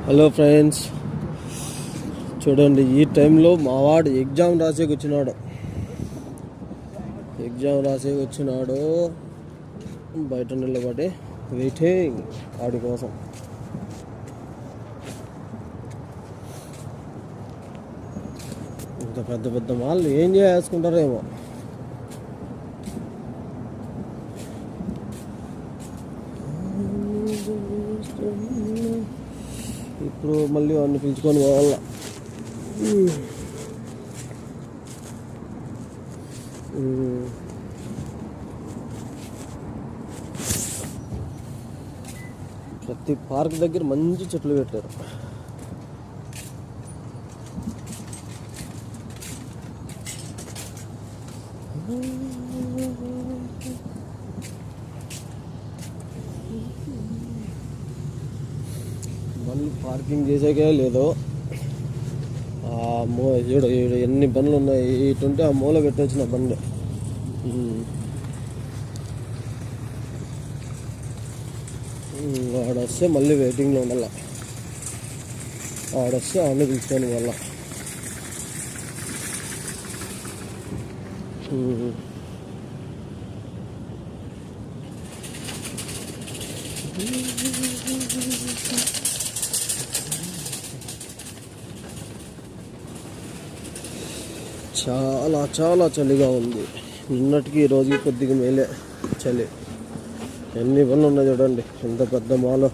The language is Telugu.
హలో ఫ్రెండ్స్, చూడండి ఈ టైంలో మా వాడు ఎగ్జామ్ రాసేకి వచ్చినాడు. బయట నిలబడి వెయిటింగ్ వాడి కోసం. ఇంత పెద్ద పెద్ద మాలు ఏం చేసుకుంటారేమో. ఇప్పుడు మళ్ళీ వాడిని పిలుచుకొని పోవాల. ప్రతి పార్క్ దగ్గర మంచి చెట్లు పెట్టారు. బండ్లు పార్కింగ్ చేసాకే లేదు. ఈడ ఎన్ని బండ్లు ఉన్నాయి, ఇటుంటే ఆ మూల పెట్టొచ్చిన బండి. ఆడొస్తే మళ్ళీ వెయిటింగ్లో ఉండాల. ఆడొస్తే ఆడని పిలుచుకొని వల్ల. చాలా చాలా చలిగా ఉంది. నిన్నటికి ఈరోజుకి కొద్దిగా మేలే చలి. ఎన్ని పనులు ఉన్నాయి చూడండి, ఎంత పెద్ద మాలో.